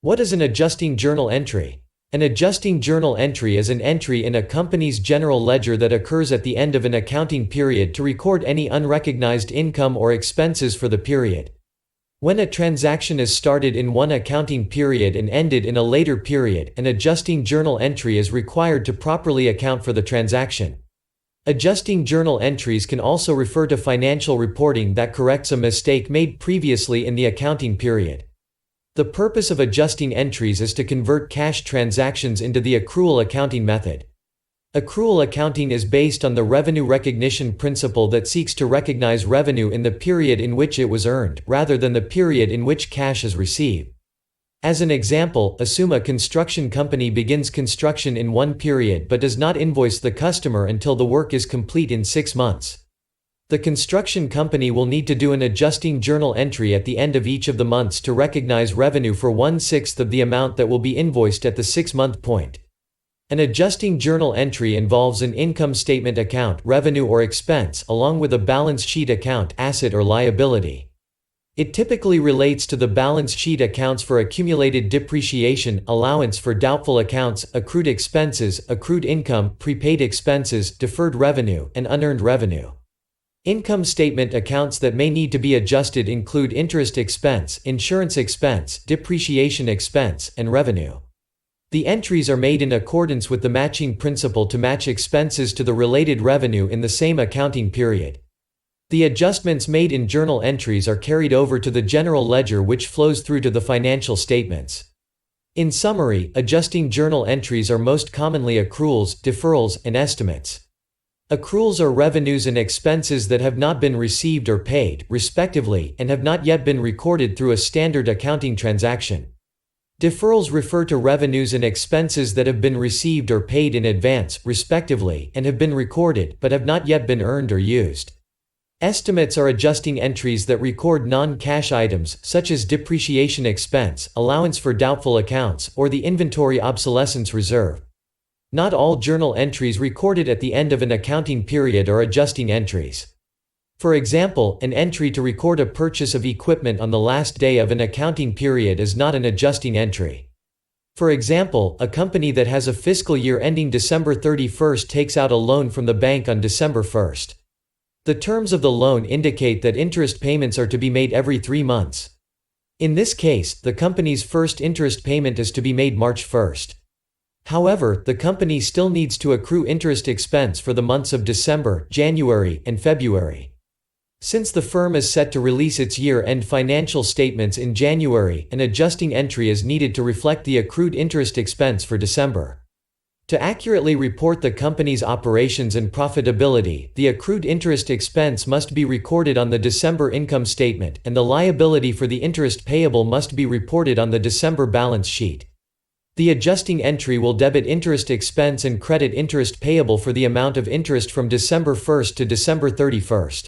What is an adjusting journal entry? An adjusting journal entry is an entry in a company's general ledger that occurs at the end of an accounting period to record any unrecognized income or expenses for the period. When a transaction is started in one accounting period and ended in a later period, an adjusting journal entry is required to properly account for the transaction. Adjusting journal entries can also refer to financial reporting that corrects a mistake made previously in the accounting period. The purpose of adjusting entries is to convert cash transactions into the accrual accounting method. Accrual accounting is based on the revenue recognition principle that seeks to recognize revenue in the period in which it was earned, rather than the period in which cash is received. As an example, assume a construction company begins construction in one period but does not invoice the customer until the work is complete in 6 months. The construction company will need to do an adjusting journal entry at the end of each of the months to recognize revenue for 1/6 of the amount that will be invoiced at the 6-month point. An adjusting journal entry involves an income statement account, revenue or expense, along with a balance sheet account, asset or liability. It typically relates to the balance sheet accounts for accumulated depreciation, allowance for doubtful accounts, accrued expenses, accrued income, prepaid expenses, deferred revenue, and unearned revenue. Income statement accounts that may need to be adjusted include interest expense, insurance expense, depreciation expense, and revenue. The entries are made in accordance with the matching principle to match expenses to the related revenue in the same accounting period. The adjustments made in journal entries are carried over to the general ledger, which flows through to the financial statements. In summary, adjusting journal entries are most commonly accruals, deferrals, and estimates. Accruals are revenues and expenses that have not been received or paid, respectively, and have not yet been recorded through a standard accounting transaction. Deferrals refer to revenues and expenses that have been received or paid in advance, respectively, and have been recorded, but have not yet been earned or used. Estimates are adjusting entries that record non-cash items, such as depreciation expense, allowance for doubtful accounts, or the inventory obsolescence reserve. Not all journal entries recorded at the end of an accounting period are adjusting entries. For example, an entry to record a purchase of equipment on the last day of an accounting period is not an adjusting entry. For example, a company that has a fiscal year ending December 31st takes out a loan from the bank on December 1st. The terms of the loan indicate that interest payments are to be made every 3 months. In this case, the company's first interest payment is to be made March 1st. However, the company still needs to accrue interest expense for the months of December, January, and February. Since the firm is set to release its year-end financial statements in January, an adjusting entry is needed to reflect the accrued interest expense for December. To accurately report the company's operations and profitability, the accrued interest expense must be recorded on the December income statement, and the liability for the interest payable must be reported on the December balance sheet. The adjusting entry will debit interest expense and credit interest payable for the amount of interest from December 1st to December 31st.